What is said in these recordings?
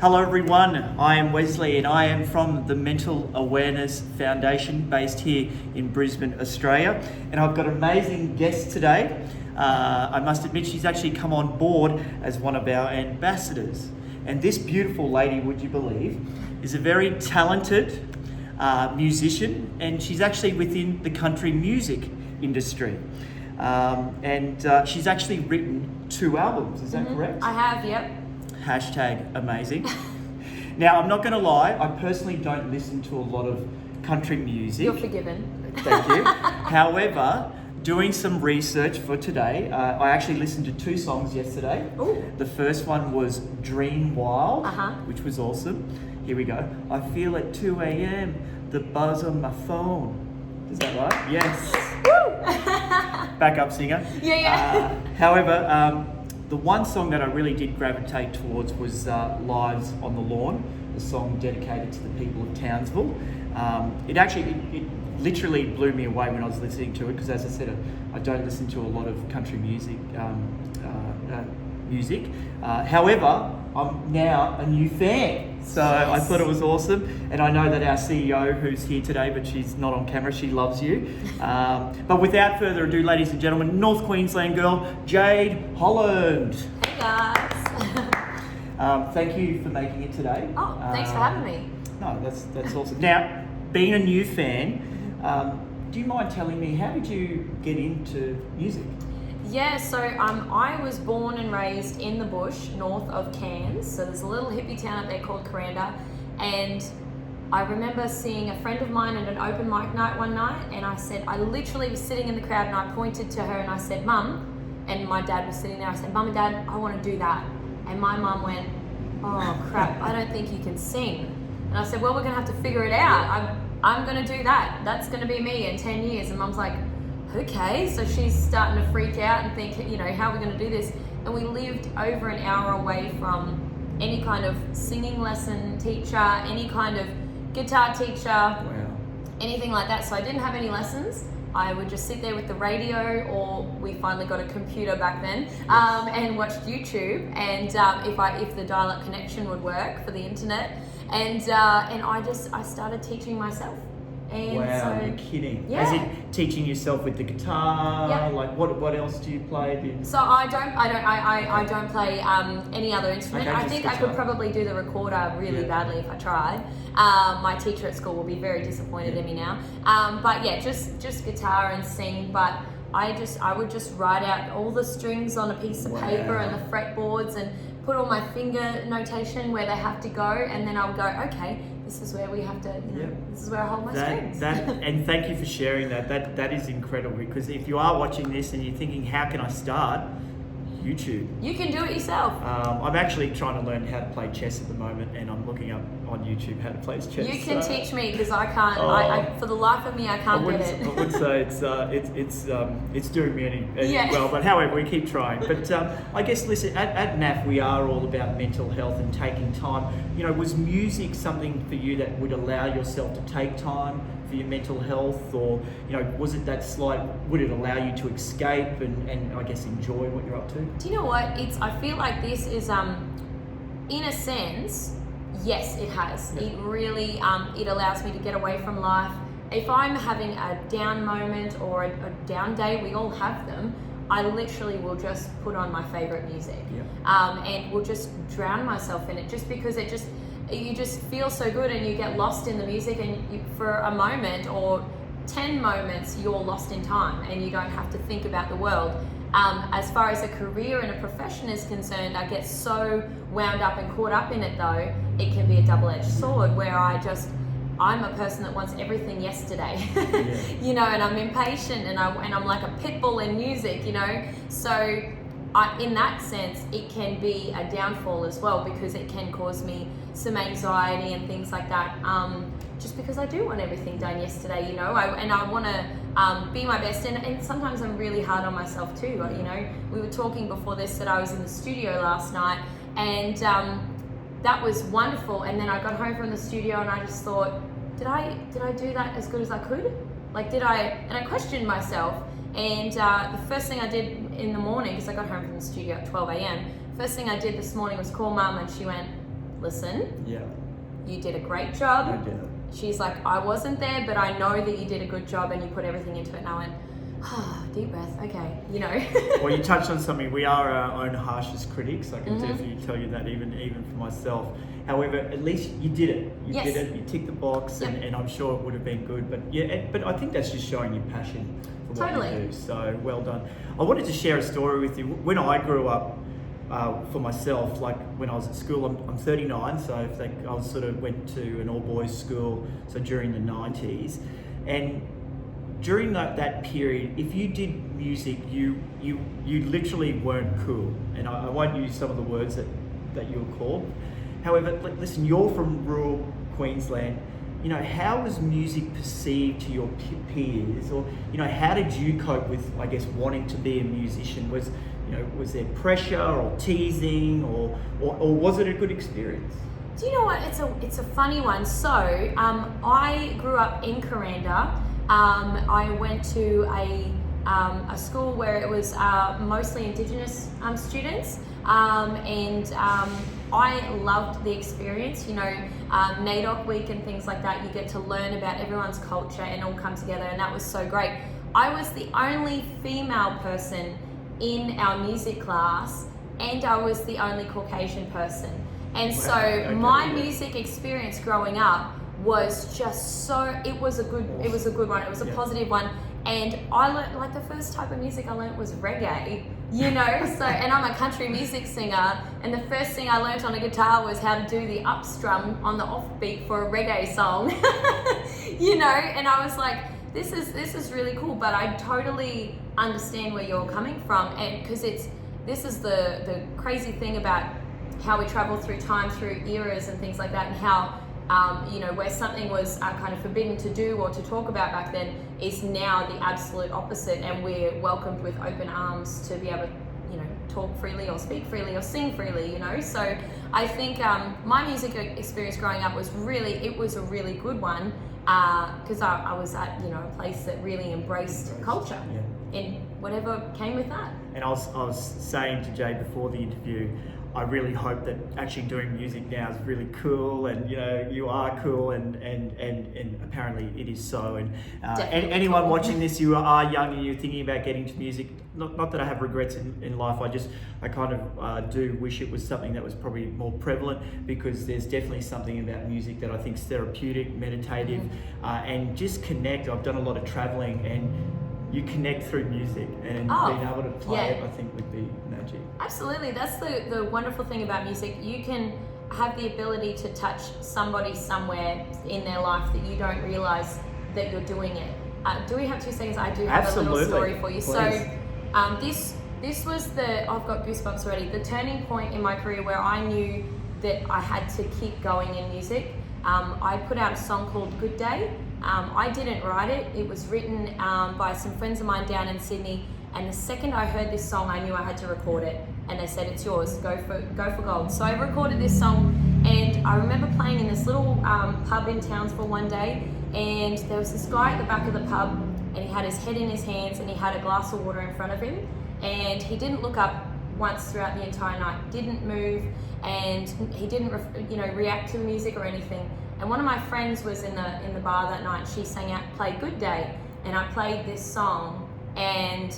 Hello everyone, I am Wesley and I am from the Mental Awareness Foundation based here in Brisbane, Australia. And I've got an amazing guest today. I must admit she's actually come on board as one of our ambassadors. And this beautiful lady, would you believe, is a very talented musician, and she's actually within the country music industry. She's actually written 2 albums, is that correct? I have, yep. Hashtag amazing. Now, I'm not going to lie, I personally don't listen to a lot of country music. You're forgiven. Thank you. However, doing some research for today, I actually listened to 2 songs yesterday. Ooh. The first one was Dream Wild, which was awesome. Here we go. I feel at 2 a.m. the buzz on my phone. Is that right? Yes. Woo! Backup singer. Yeah. However, the one song that I really did gravitate towards was Lives on the Lawn, a song dedicated to the people of Townsville. It literally blew me away when I was listening to it, because as I said, I don't listen to a lot of country music. However, I'm now a new fan, so yes. I thought it was awesome, and I know that our CEO, who's here today, but she's not on camera, she loves you. But without further ado, ladies and gentlemen, North Queensland girl, Jade Holland. Hey guys. Thank you for making it today. Oh, thanks for having me. No, that's awesome. Now, being a new fan, do you mind telling me, how did you get into music? Yeah, so I was born and raised in the bush north of Cairns. So there's a little hippie town up there called Kuranda, and I remember seeing a friend of mine at an open mic night one night, and I literally was sitting in the crowd and I pointed to her and I said, "Mum," and my dad was sitting there. I said, "Mum and Dad, I want to do that." And my mum went, "Oh crap, I don't think you can sing." And I said, "Well, we're gonna have to figure it out. I'm gonna do that. That's gonna be me in 10 years. And Mum's like, "Okay." So she's starting to freak out and think, how are we going to do this? And we lived over an hour away from any kind of singing lesson teacher, any kind of guitar teacher, anything like that. So I didn't have any lessons. I would just sit there with the radio, or we finally got a computer back then, and watched YouTube. And if the dial-up connection would work for the internet, and I started teaching myself. And wow, you're kidding. Yeah. As in teaching yourself with the guitar, like what else do you play? So I don't play any other instrument. Okay, I think I could probably do the recorder really badly if I tried. My teacher at school will be very disappointed in me now. But yeah, just guitar and sing. But I would just write out all the strings on a piece of paper and the fretboards, and put all my finger notation where they have to go, and then I would go, okay, this is where we have to, this is where I hold my strings. And thank you for sharing that. That is incredible, because if you are watching this and you're thinking, how can I start? YouTube. You can do it yourself. I'm actually trying to learn how to play chess at the moment, and I'm looking up on YouTube how to play chess. You can teach me, because I can't. I for the life of me, I can't get it. I would say it's doing me any well, but however, we keep trying. But I guess, listen, at NAF we are all about mental health and taking time. Was music something for you that would allow yourself to take time for your mental health, or was it that would it allow you to escape and I guess enjoy what you're up to? Do you know what? I feel like this is in a sense, yes, it has. It really it allows me to get away from life. If I'm having a down moment or a down day, we all have them, I literally will just put on my favorite music, and will just drown myself in it, just because you just feel so good, and you get lost in the music, and for a moment or 10 moments you're lost in time, and you don't have to think about the world. As far as a career and a profession is concerned, I get so wound up and caught up in it, though, it can be a double-edged sword, where I'm a person that wants everything yesterday, and I'm impatient, and I'm like a pit bull in music, so in that sense, it can be a downfall as well, because it can cause me some anxiety and things like that, just because I do want everything done yesterday, and I want to be my best, and sometimes I'm really hard on myself too. We were talking before this that I was in the studio last night, and that was wonderful, and then I got home from the studio and I just thought, did I do that as good as I could? And I questioned myself. And the first thing I did in the morning, because I got home from the studio at 12 a.m, first thing I did this morning was call Mum, and she went, listen, Yeah. you did a great job. I did it. She's like, I wasn't there, but I know that you did a good job and you put everything into it. And I went, deep breath, okay, you know. Well, you touched on something. We are our own harshest critics. I can Mm-hmm. definitely tell you that, even for myself. However, at least you did it. You Yes. did it. You ticked the box, Yep. and I'm sure it would have been good. But yeah, but I think that's just showing your passion for what Totally. you do. So well done. I wanted to share a story with you. When I grew up, for myself, like when I was at school, I'm 39, so I was sort of went to an all boys school, so during the 90s, and during that period, if you did music, you literally weren't cool, and I won't use some of the words that you were called. However, listen, you're from rural Queensland. You know, how was music perceived to your peers, or how did you cope with, I guess, wanting to be a musician? Was there pressure or teasing, or was it a good experience? Do you know what? It's a funny one. So I grew up in Kuranda. I went to a school where it was mostly Indigenous students, and I loved the experience. NAIDOC week and things like that. You get to learn about everyone's culture and all come together, and that was so great. I was the only female person in our music class, and I was the only Caucasian person. And so my music experience growing up was just it was a good one. It was a positive one. And I learned, like, the first type of music I learned was reggae, so, and I'm a country music singer, and the first thing I learned on a guitar was how to do the up strum on the offbeat for a reggae song, and I was like, this is really cool, but I totally understand where you're coming from, and because this is the crazy thing about how we travel through time, through eras and things like that, and how where something was kind of forbidden to do or to talk about back then is now the absolute opposite, and we're welcomed with open arms to be able to talk freely or speak freely or sing freely, so I think my music experience growing up was a really good one, because I was at a place that really embraced culture, and whatever came with that. And I was saying to Jade before the interview, I really hope that actually doing music now is really cool, and you are cool, and apparently it is so. And anyone watching this, you are young and you're thinking about getting to music. Not that I have regrets in life. I kind of do wish it was something that was probably more prevalent, because there's definitely something about music that I think is therapeutic, meditative, and just connect. I've done a lot of traveling, and you connect through music, and being able to play it, I think, would be magic. Absolutely. That's the wonderful thing about music. You can have the ability to touch somebody somewhere in their life that you don't realize that you're doing it. Do we have 2 seconds? I do have a little story for you. Please. So this was I've got goosebumps already, the turning point in my career where I knew that I had to keep going in music. I put out a song called Good Day. I didn't write it. It was written by some friends of mine down in Sydney, and the second I heard this song, I knew I had to record it, and they said, it's yours, go for gold. So I recorded this song, and I remember playing in this little pub in Townsville one day, and there was this guy at the back of the pub, and he had his head in his hands, and he had a glass of water in front of him, and he didn't look up once throughout the entire night, didn't move, and he didn't react to the music or anything. And one of my friends was in the bar that night. She sang out, "Play Good Day," and I played this song. And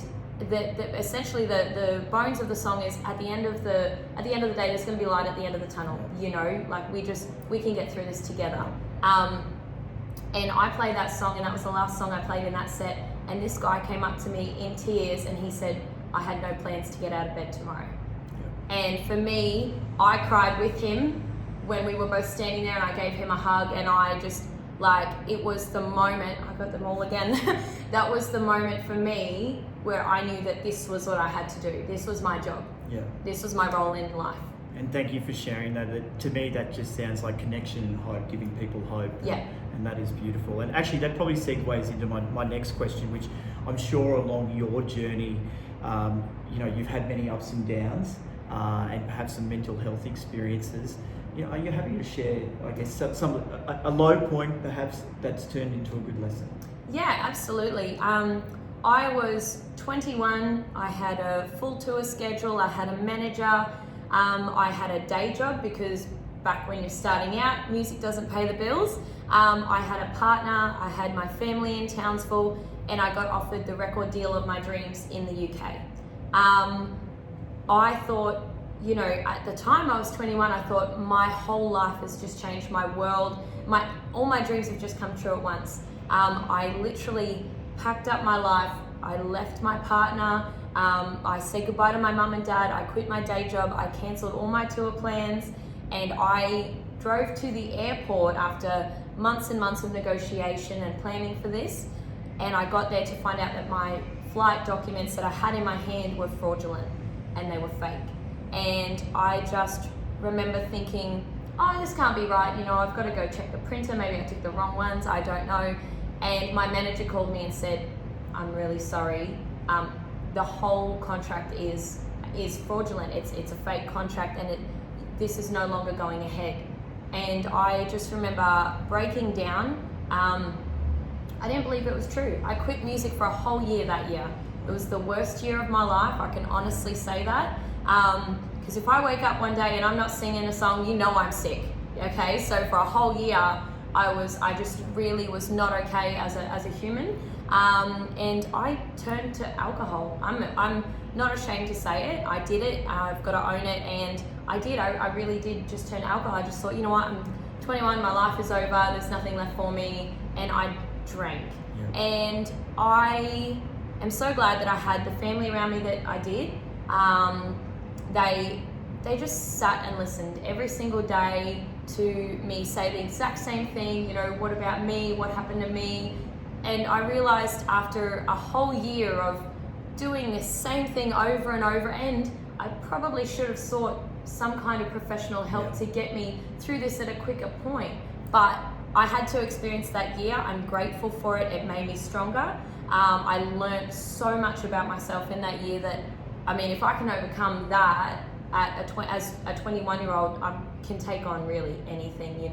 essentially the bones of the song is at the end of the day, there's going to be light at the end of the tunnel. Like we can get through this together. And I played that song, and that was the last song I played in that set. And this guy came up to me in tears, and he said, "I had no plans to get out of bed tomorrow." And for me, I cried with him when we were both standing there, and I gave him a hug, and I just, it was the moment, I got them all again, that was the moment for me where I knew that this was what I had to do. This was my job. Yeah. This was my role in life. And thank you for sharing that. To me, that just sounds like connection and hope, giving people hope. Yeah. And that is beautiful. And actually, that probably segues into my next question, which I'm sure along your journey, you've had many ups and downs, and perhaps some mental health experiences. Are you happy to share, I guess, a low point perhaps that's turned into a good lesson? Yeah, absolutely. I was 21. I had a full tour schedule. I had a manager. I had a day job because back when you're starting out, music doesn't pay the bills. I had a partner, I had my family in Townsville, and I got offered the record deal of my dreams in the UK. I thought, at the time I was 21, I thought my whole life has just changed, my world, all my dreams have just come true at once. I literally packed up my life, I left my partner, I said goodbye to my mum and dad, I quit my day job, I cancelled all my tour plans, and I drove to the airport after months and months of negotiation and planning for this, and I got there to find out that my flight documents that I had in my hand were fraudulent and they were fake. And I just remember thinking, oh, this can't be right, I've got to go check the printer, maybe I took the wrong ones, I don't know. And my manager called me and said, I'm really sorry, the whole contract is fraudulent, it's a fake contract, and this is no longer going ahead. And I just remember breaking down. I didn't believe it was true. I quit music for a whole year that year. It was the worst year of my life, I can honestly say that. Because if I wake up one day and I'm not singing a song, I'm sick, okay? So for a whole year, I just really was not okay as a human. And I turned to alcohol. I'm not ashamed to say it. I did it, I've got to own it, and I did. I really did just turn to alcohol. I just thought, I'm 21, my life is over, there's nothing left for me, and I drank. Yeah. And I am so glad that I had the family around me that I did. They just sat and listened every single day to me say the exact same thing, what about me, what happened to me? And I realized after a whole year of doing the same thing over and over, and I probably should have sought some kind of professional help to get me through this at a quicker point. But I had to experience that year. I'm grateful for it. It made me stronger. I learned so much about myself in that year that, if I can overcome that as a 21-year-old, I can take on really anything,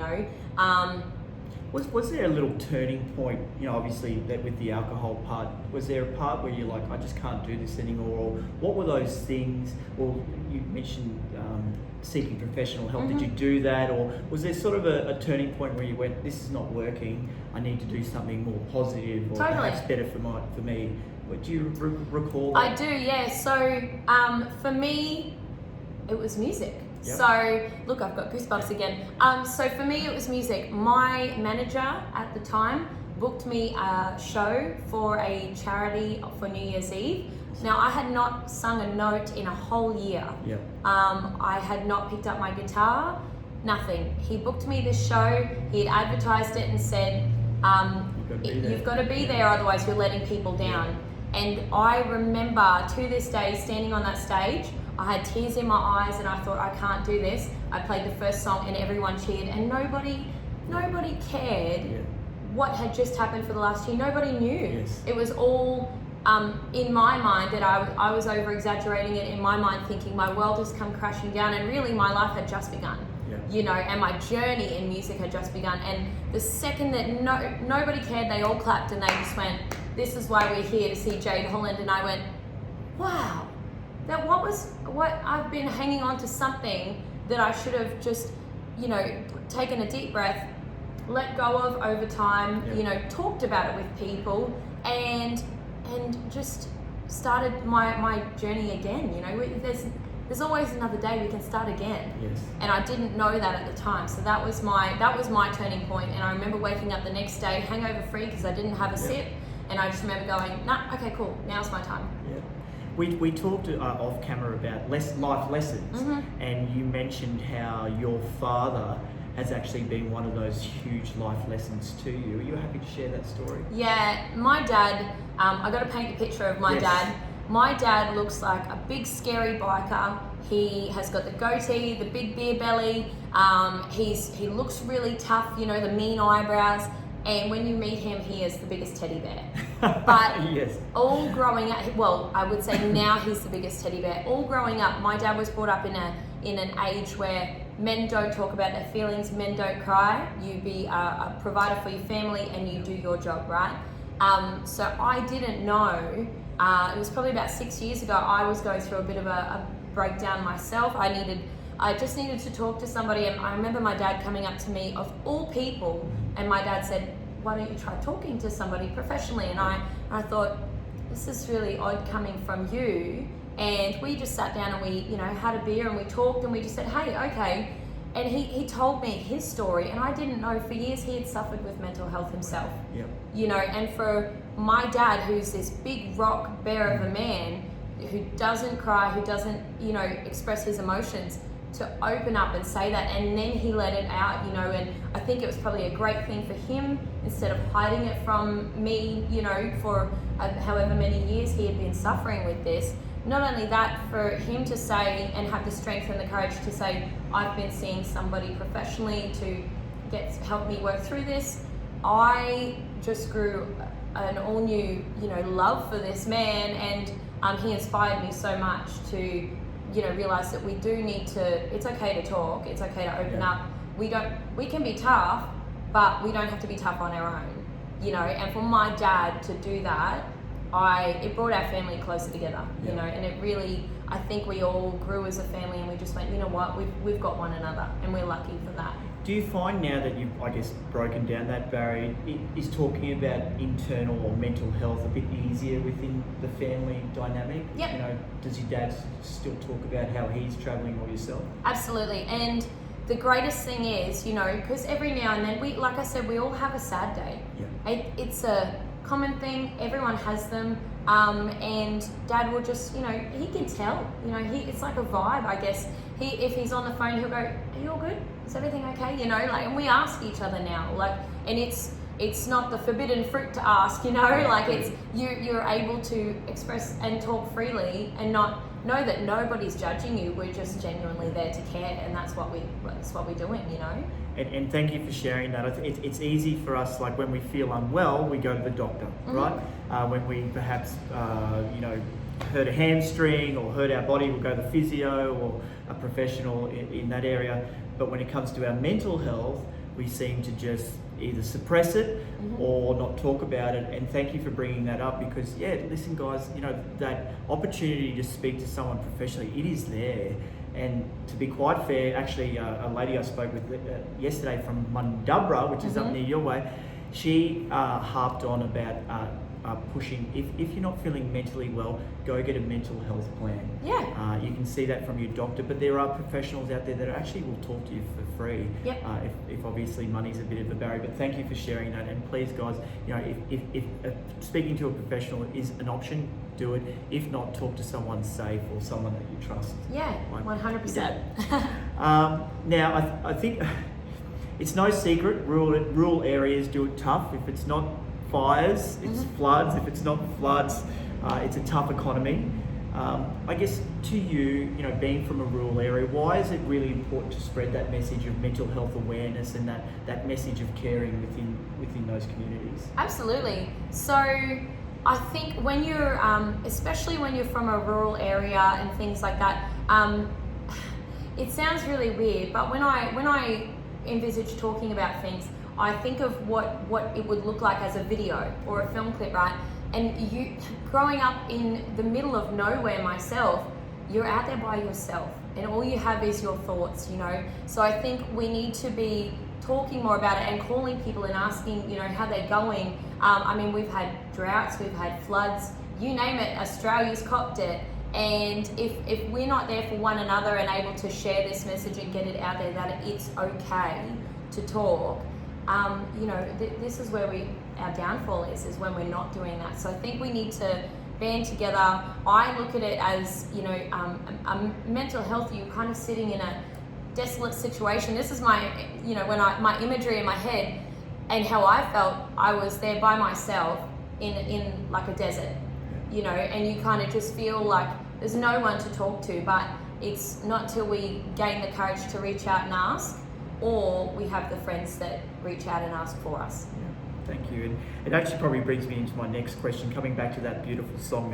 Was there a little turning point, obviously that with the alcohol part, was there a part where you're like, I just can't do this anymore? Or what were those things? Well, you mentioned seeking professional help. Mm-hmm. Did you do that? Or was there sort of a turning point where you went, this is not working, I need to do something more positive or perhaps better for me? Do you recall that? I do, yeah. So for me, it was music. Yep. So, look, I've got goosebumps again. So for me, it was music. My manager at the time booked me a show for a charity for New Year's Eve. Now, I had not sung a note in a whole year. Yep. I had not picked up my guitar, nothing. He booked me this show. He had advertised it and said, you've got to be there, otherwise you're letting people down. Yeah. And I remember to this day standing on that stage, I had tears in my eyes and I thought, I can't do this. I played the first song and everyone cheered, and nobody cared what had just happened for the last year. Nobody knew. Yes. It was all in my mind that I was over exaggerating it, in my mind thinking my world has come crashing down, and really my life had just begun. Yeah. And my journey in music had just begun. And the second that nobody cared, they all clapped and they just went, this is why we're here, to see Jade Holland. And I went, wow. That what I've been hanging on to something that I should have just, taken a deep breath, let go of over time, talked about it with people, and just started my journey again. There's always another day, we can start again. Yes. And I didn't know that at the time, so that was my turning point. And I remember waking up the next day hangover free because I didn't have a sip, and I just remember going, nah, okay, cool, now's my time. Yeah. We talked off camera about life lessons, mm-hmm. and you mentioned how your father has actually been one of those huge life lessons to you. Are you happy to share that story? Yeah, my dad, I got to paint a picture of my dad. My dad looks like a big scary biker. He has got the goatee, the big beer belly. He looks really tough, the mean eyebrows. And when you meet him, he is the biggest teddy bear. But yes. All growing up, well, I would say now he's the biggest teddy bear. All growing up, my dad was brought up in an age where men don't talk about their feelings, men don't cry. You be a provider for your family and you do your job, right? So I didn't know. It was probably about 6 years ago, I was going through a bit of a breakdown myself. I I just needed to talk to somebody. And I remember my dad coming up to me, of all people, and my dad said, why don't you try talking to somebody professionally? And I thought, this is really odd coming from you. And we just sat down and we, had a beer and we talked and we just said, hey, okay. And he told me his story, and I didn't know for years he had suffered with mental health himself. Yeah. And for my dad, who's this big rock bear of a man, who doesn't cry, who doesn't, express his emotions, to open up and say that, and then he let it out, and I think it was probably a great thing for him, instead of hiding it from me, for however many years he had been suffering with this. Not only that, for him to say and have the strength and the courage to say, I've been seeing somebody professionally to help me work through this. I just grew an all new, love for this man, and he inspired me so much to, realize that we do need to, it's okay to talk, it's okay to open up. We can be tough, but we don't have to be tough on our own, and for my dad to do that, it brought our family closer together, and it really, I think we all grew as a family, and we just went, you know what, we've got one another, and we're lucky for that. Do you find now that you've, broken down that barrier, is talking about internal or mental health a bit easier within the family dynamic? Yep. Does your dad still talk about how he's travelling, or yourself? Absolutely, and the greatest thing is, because every now and then, like I said, we all have a sad day. Yeah. It's a common thing, everyone has them, and Dad will just, he can tell, it's like a vibe, I guess. If he's on the phone, he'll go, are you all good? Is everything okay? And we ask each other now, and it's not the forbidden fruit to ask, it's you're able to express and talk freely and not know that nobody's judging you. We're just genuinely there to care, and that's what we're doing, And thank you for sharing that. It's easy for us, when we feel unwell, we go to the doctor, right? When we perhaps, hurt a hamstring or hurt our body, we'll go to the physio or a professional in that area. But when it comes to our mental health, we seem to just either suppress it or not talk about it. And thank you for bringing that up, because listen guys, that opportunity to speak to someone professionally, it is there. And to be quite fair, actually a lady I spoke with yesterday from Bundaberg, which is up near your way, she harped on about pushing, if you're not feeling mentally well, go get a mental health plan. Yeah. You can see that from your doctor, but there are professionals out there that actually will talk to you for free. Yep. If obviously money's a bit of a barrier. But thank you for sharing that. And please guys, if speaking to a professional is an option, do it. If not, talk to someone safe or someone that you trust. Yeah, 100%. Now, I think it's no secret rural areas do it tough. If it's not fires, it's floods. If it's not floods, it's a tough economy. I guess to you, being from a rural area, why is it really important to spread that message of mental health awareness and that message of caring within those communities? Absolutely. So I think when you're, especially when you're from a rural area and things like that, it sounds really weird, but when I envisage talking about things, I think of what it would look like as a video or a film clip, right? And you, growing up in the middle of nowhere myself, you're out there by yourself and all you have is your thoughts, So I think we need to be talking more about it and calling people and asking, how they're going. We've had droughts, we've had floods, you name it, Australia's copped it. And if we're not there for one another and able to share this message and get it out there that it's okay to talk, this is where our downfall is when we're not doing that. So I think we need to band together. I look at it as, a mental health, you're kind of sitting in a desolate situation. This is my, my imagery in my head and how I felt. I was there by myself in like a desert, and you kind of just feel like there's no one to talk to, but it's not till we gain the courage to reach out and ask, or we have the friends that reach out and ask for us. Yeah, thank you. And it actually probably brings me into my next question, coming back to that beautiful song,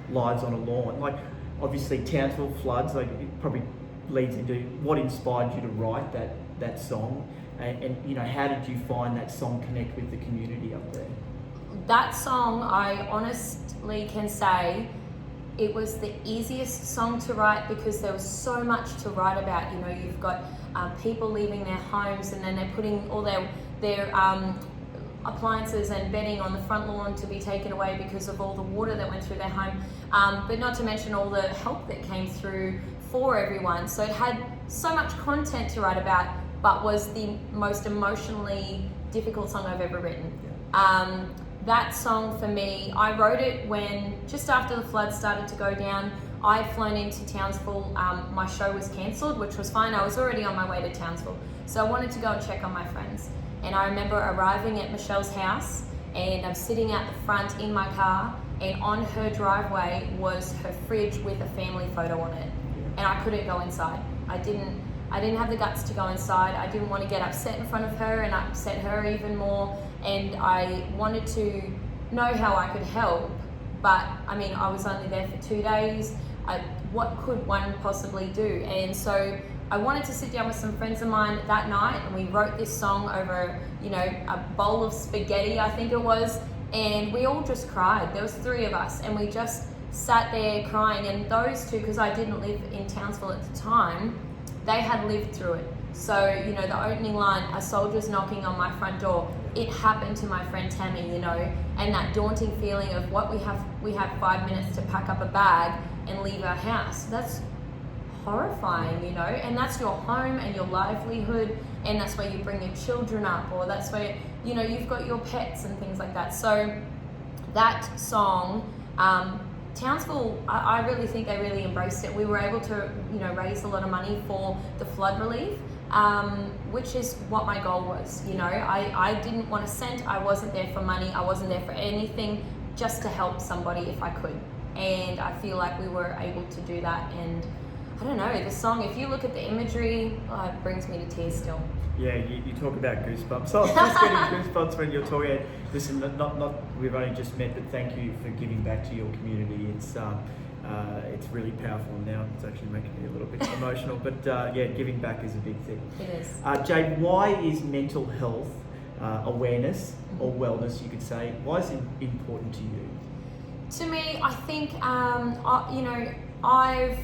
Lives on a Lawn. Obviously Townsville floods, it probably leads into what inspired you to write that song, and how did you find that song connect with the community up there? That song, I honestly can say, it was the easiest song to write because there was so much to write about. You know, you've got people leaving their homes and then they're putting all their appliances and bedding on the front lawn to be taken away because of all the water that went through their home. But not to mention all the help that came through for everyone. So it had so much content to write about, but was the most emotionally difficult song I've ever written. That song for me, I wrote it when, just after the flood started to go down. I'd flown into Townsville, my show was cancelled, which was fine. I was already on my way to Townsville. So I wanted to go and check on my friends. And I remember arriving at Michelle's house and I'm sitting out the front in my car, and on her driveway was her fridge with a family photo on it. And I couldn't go inside. I didn't have the guts to go inside. I didn't want to get upset in front of her and upset her even more. And I wanted to know how I could help. But I mean, I was only there for 2 days. What could one possibly do? And so I wanted to sit down with some friends of mine that night, and we wrote this song over, you know, a bowl of spaghetti, I think it was. And we all just cried. There was 3 of us, and we just sat there crying. And those two, because I didn't live in Townsville at the time, they had lived through it. So, you know, the opening line, a soldier's knocking on my front door, it happened to my friend Tammy, you know, and that daunting feeling of what we have 5 minutes to pack up a bag and leave our house. That's horrifying, you know, and that's your home and your livelihood, and that's where you bring your children up, or that's where, you know, you've got your pets and things like that. So that song, Townsville, I really think they really embraced it. We were able to, you know, raise a lot of money for the flood relief, which is what my goal was. You know, I didn't want a cent. I wasn't there for money. I wasn't there for anything, just to help somebody if I could. And I feel like we were able to do that. And I don't know, the song, if you look at the imagery, it brings me to tears still. Yeah, you talk about goosebumps. I was just getting goosebumps when you're talking. Listen, not we've only just met, but thank you for giving back to your community. It's really powerful now. It's actually making me a little bit emotional. But yeah, giving back is a big thing. It is. Jade, why is mental health awareness or wellness, you could say, why is it important to you? To me, I think you know, I've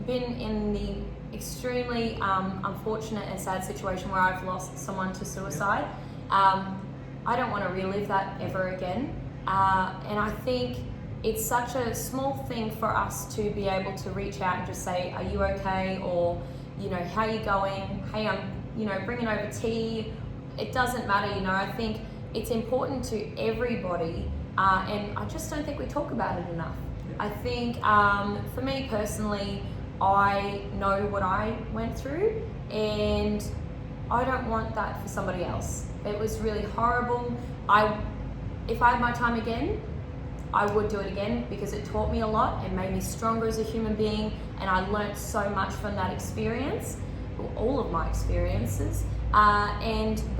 been in the extremely unfortunate and sad situation where I've lost someone to suicide. I don't want to relive that ever again. And I think it's such a small thing for us to be able to reach out and just say, are you okay? Or, you know, how are you going? Hey, I'm, you know, bringing over tea. It doesn't matter, you know. I think it's important to everybody, and I just don't think we talk about it enough. I think for me personally, I know what I went through, and I don't want that for somebody else. It was really horrible. If I had my time again, I would do it again, because it taught me a lot and made me stronger as a human being, and I learned so much from that experience, all of my experiences. But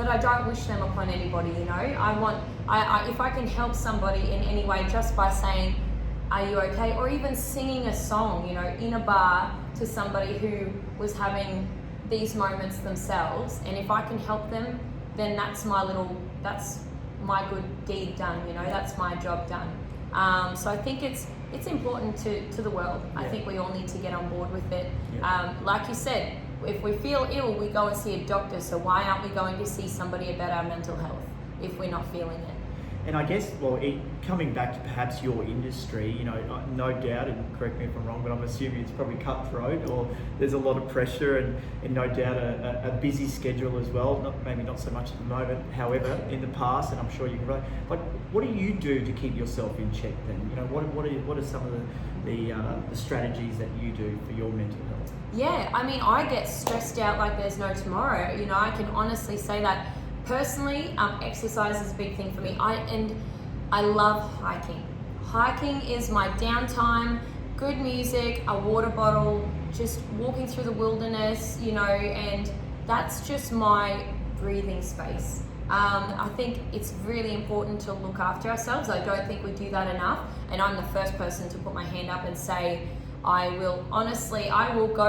I don't wish them upon anybody, you know. If I can help somebody in any way just by saying, are you okay? Or even singing a song, you know, in a bar to somebody who was having these moments themselves. And if I can help them, then that's my good deed done, you know, that's my job done. So I think it's important to the world. Yeah. I think we all need to get on board with it. Yeah. Like you said, if we feel ill, we go and see a doctor. So why aren't we going to see somebody about our mental health if we're not feeling it? And I guess, well, coming back to perhaps your industry, you know, no doubt, and correct me if I'm wrong, but I'm assuming it's probably cutthroat, or there's a lot of pressure and no doubt a busy schedule as well. Maybe not so much at the moment, however, in the past, and I'm sure you can relate. But what do you do to keep yourself in check then? You know, what are some of the strategies that you do for your mental health? Yeah, I mean, I get stressed out like there's no tomorrow. You know, I can honestly say that. Personally, exercise is a big thing for me. I love hiking. Hiking is my downtime, good music, a water bottle, just walking through the wilderness, you know, and that's just my breathing space. I think it's really important to look after ourselves. I don't think we do that enough, and I'm the first person to put my hand up and say, I will go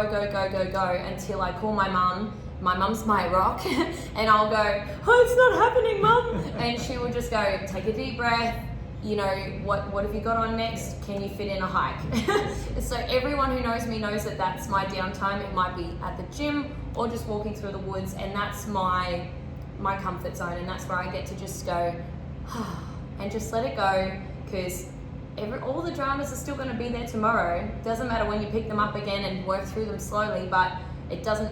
until I call my mum. My mum's my rock, and I'll go, oh, it's not happening, mum. And she will just go, take a deep breath, you know, what have you got on next? Can you fit in a hike? So everyone who knows me knows that that's my downtime. It might be at the gym or just walking through the woods, and that's my comfort zone, and that's where I get to just go and just let it go, because all the dramas are still going to be there tomorrow. Doesn't matter when you pick them up again and work through them slowly, but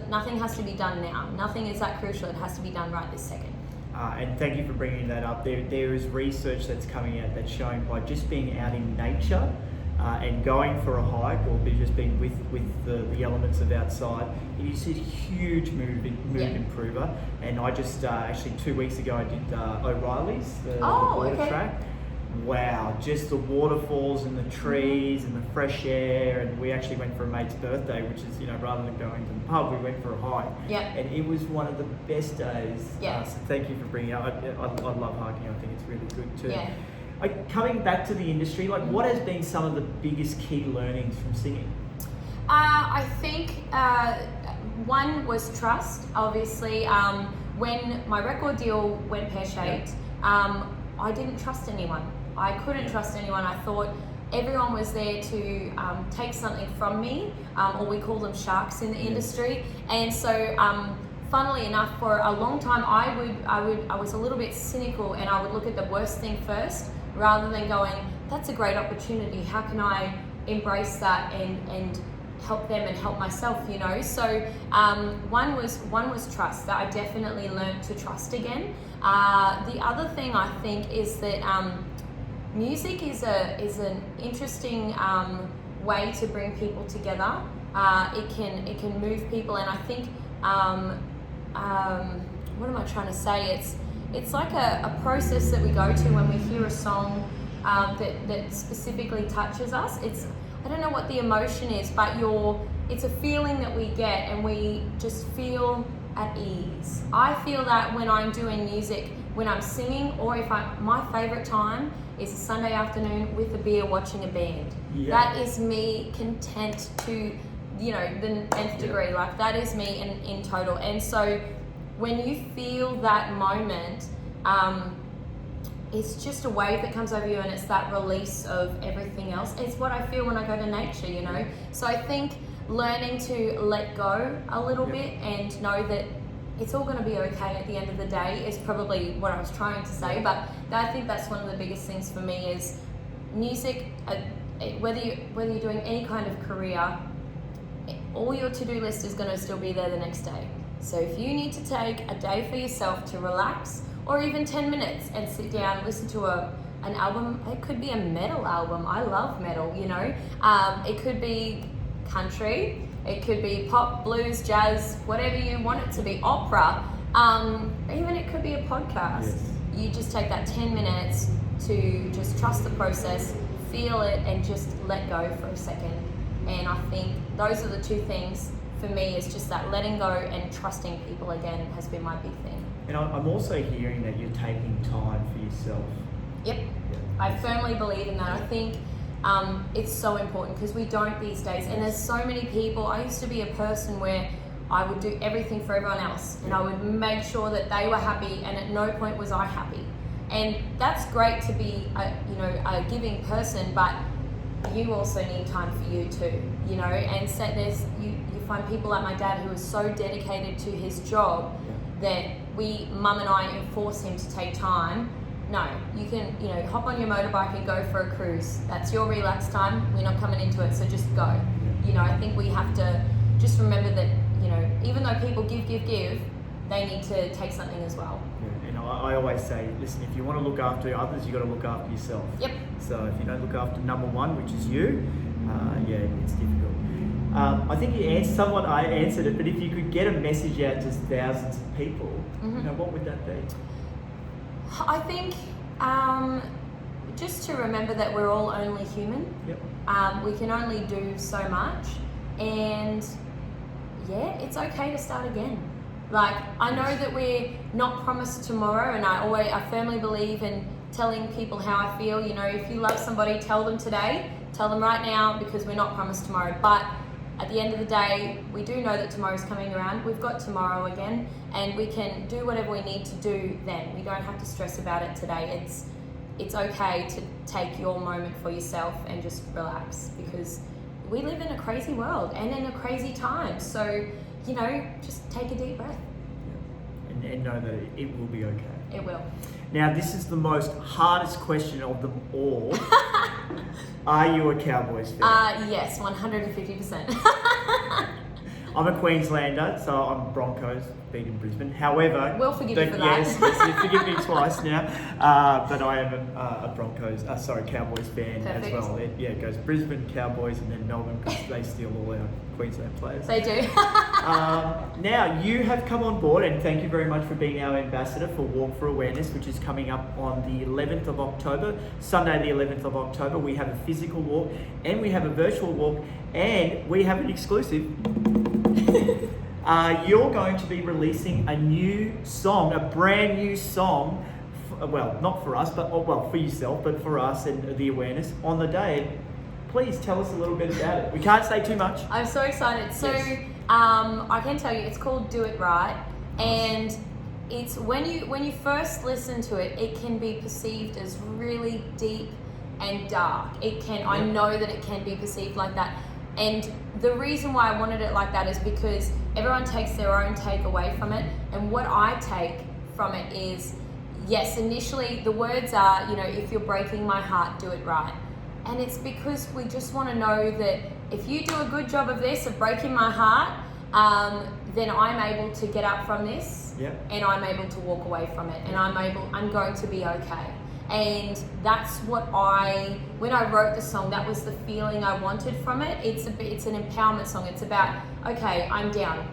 nothing has to be done now. Nothing is that crucial. It has to be done right this second. And thank you for bringing that up. There is research that's coming out that's showing by just being out in nature and going for a hike, or just being with the elements of outside, it is a huge mood improver. And I just actually 2 weeks ago I did O'Reilly's, the water track. Wow, just the waterfalls and the trees and the fresh air, and we actually went for a mate's birthday, which is, rather than going to the pub, we went for a hike. Yeah. And it was one of the best days. Yeah. So thank you for bringing it up. I love hiking. I think it's really good too. Yeah. Coming back to the industry, what has been some of the biggest key learnings from singing? I think one was trust. Obviously, when my record deal went pear-shaped, I didn't trust anyone. I couldn't trust anyone. I thought everyone was there to take something from me, or we call them sharks in the industry. And so, funnily enough, for a long time, I was a little bit cynical, and I would look at the worst thing first, rather than going, that's a great opportunity. How can I embrace that and help them and help myself? So one was trust. That I definitely learned to trust again. The other thing I think is that music is an interesting way to bring people together. It can move people, and I think what am I trying to say? It's like a process that we go to when we hear a song that specifically touches us. I don't know what the emotion is, but it's a feeling that we get, and we just feel at ease. I feel that when I'm doing music, when I'm singing, or my favorite time is a Sunday afternoon with a beer watching a band. Yeah. That is me content to, the nth degree. Like, that is me in total. And so when you feel that moment, it's just a wave that comes over you, and it's that release of everything else. It's what I feel when I go to nature, So I think learning to let go a little bit and know that it's all going to be okay at the end of the day is probably what I was trying to say. But I think that's one of the biggest things for me is music. Whether you're doing any kind of career, all your to-do list is going to still be there the next day. So if you need to take a day for yourself to relax, or even 10 minutes and sit down, listen to an album. It could be a metal album. I love metal, It could be country. It could be pop, blues, jazz, whatever you want it to be, opera. Even it could be a podcast. Yes. You just take that 10 minutes to just trust the process, feel it, and just let go for a second. And I think those are the two things for me, is just that letting go and trusting people again has been my big thing. And I'm also hearing that you're taking time for yourself. Yep. I firmly believe in that. I think it's so important, because we don't these days. And there's so many people. I used to be a person where I would do everything for everyone else, and I would make sure that they were happy, and at no point was I happy. And that's great to be a giving person, but you also need time for you too, And so you find people like my dad, who is so dedicated to his job that Mum and I enforce him to take time. No, you can, hop on your motorbike and go for a cruise. That's your relax time. We're not coming into it, so just go. I think we have to just remember that, even though people give, they need to take something as well. Yeah. And I always say, listen, if you want to look after others, you've got to look after yourself. Yep. So if you don't look after number one, which is you, it's difficult. I think I answered it, but if you could get a message out to thousands of people, what would that be? I think just to remember that we're all only human. Yep. We can only do so much, and it's okay to start again. Like, I know that we're not promised tomorrow, and I firmly believe in telling people how I feel. If you love somebody, tell them today, tell them right now, because we're not promised tomorrow. But at the end of the day, we do know that tomorrow's coming around. We've got tomorrow again, and we can do whatever we need to do then. We don't have to stress about it today. it's okay to take your moment for yourself and just relax, because we live in a crazy world and in a crazy time. So, you know, just take a deep breath. And know that it will be okay. It will. Now, this is the most hardest question of them all. Are you a Cowboys fan? Yes, 150%. I'm a Queenslander, so I'm Broncos, beating Brisbane. However, we'll forgive you for that. Yes, you forgive me twice now. But I am a Cowboys fan. Perfect. As well. It goes Brisbane, Cowboys, and then Melbourne, because they steal all our Queensland players. They do. Now, you have come on board, and thank you very much for being our ambassador for Walk for Awareness, which is coming up on the 11th of October, Sunday the 11th of October. We have a physical walk, and we have a virtual walk, and we have an exclusive. You're going to be releasing a new song, a brand new song, well, not for us, but for yourself, but for us and the awareness on the day. Please tell us a little bit about it. We can't say too much. I'm so excited. So, yes. I can tell you, it's called Do It Right, and it's when you first listen to it, it can be perceived as really deep and dark. It can. I know that it can be perceived like that. And the reason why I wanted it like that is because everyone takes their own take away from it. And what I take from it is, yes, initially the words are, you know, if you're breaking my heart, do it right. And it's because we just want to know that if you do a good job of this, of breaking my heart, then I'm able to get up from this, and I'm able to walk away from it, and I'm going to be okay. And that's what when I wrote the song, that was the feeling I wanted from it. It's an empowerment song. It's about, okay, I'm down.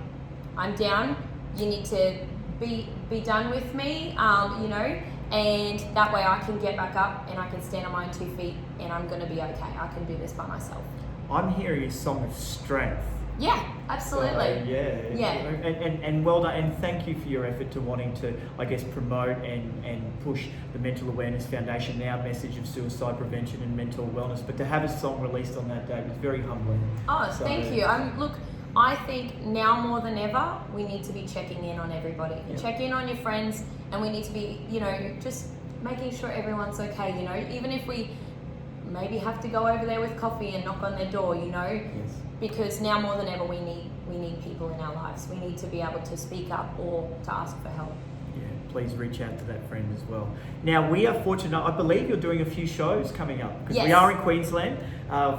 You need to be done with me, you know, and that way I can get back up and I can stand on my own 2 feet and I'm going to be okay. I can do this by myself. I'm hearing a song of strength. Yeah, absolutely. So, and well done, and thank you for your effort to wanting to, I guess, promote and push the Mental Awareness Foundation, our message of suicide prevention and mental wellness. But to have a song released on that day was very humbling. Oh, so, thank you. Look, I think now more than ever, we need to be checking in on everybody. Yeah. Check in on your friends, and we need to be, you know, just making sure everyone's okay, you know, even if we maybe have to go over there with coffee and knock on their door, you know. Yes. Because now more than ever we need people in our lives. We need to be able to speak up or to ask for help. Yeah, please reach out to that friend as well. Now, we are fortunate, I believe you're doing a few shows coming up, because we are in Queensland.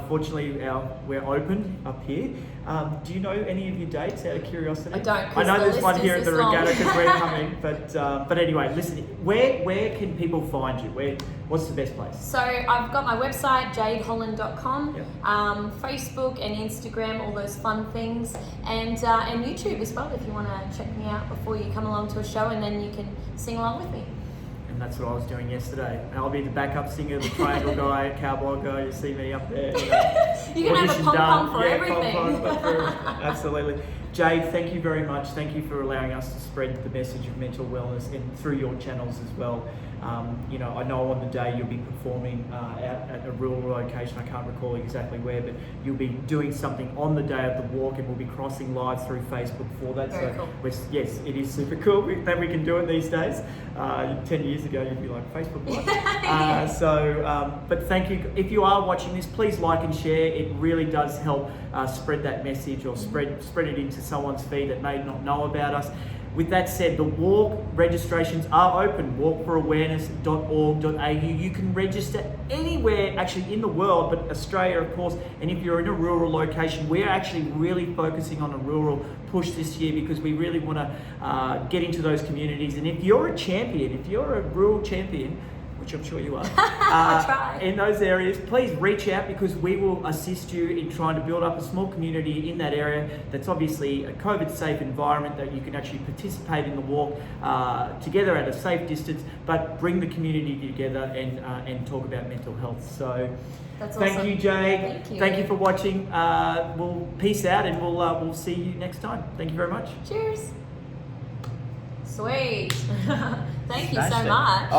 Fortunately, we're open up here. Do you know any of your dates, out of curiosity? I don't. I know there's one here at the Regatta because we're coming. But anyway, listen. Where can people find you? What's the best place? So I've got my website, jadeholland.com, Yep. Facebook and Instagram, all those fun things, and YouTube as well if you want to check me out before you come along to a show, and then you can sing along with me. And that's what I was doing yesterday. And I'll be the backup singer, the triangle guy, cowboy guy. You see me up there. You can have a pom-pom for everything. Absolutely. Jade, thank you very much. Thank you for allowing us to spread the message of mental wellness and through your channels as well. You know, I know on the day you'll be performing out at a rural location. I can't recall exactly where, but you'll be doing something on the day of the walk, and we'll be crossing live through Facebook for that. Very cool. Yes, it is super cool that we can do it these days. 10 years ago, you'd be like, Facebook Live. But thank you. If you are watching this, please like and share. It really does help spread that message, or spread it into someone's feed that may not know about us. With that said, the walk registrations are open, walkforawareness.org.au. You can register anywhere actually in the world, but Australia, of course. And if you're in a rural location, we're actually really focusing on a rural push this year, because we really want to get into those communities. And if you're a champion, if you're a rural champion, which I'm sure you are, in those areas, please reach out, because we will assist you in trying to build up a small community in that area that's obviously a COVID-safe environment, that you can actually participate in the walk together at a safe distance, but bring the community together and talk about mental health. So that's thank awesome. you, Jade. Thank you for watching. We'll peace out, and we'll see you next time. Thank you very much. Cheers. Sweet. Thank you so Smashed it. much.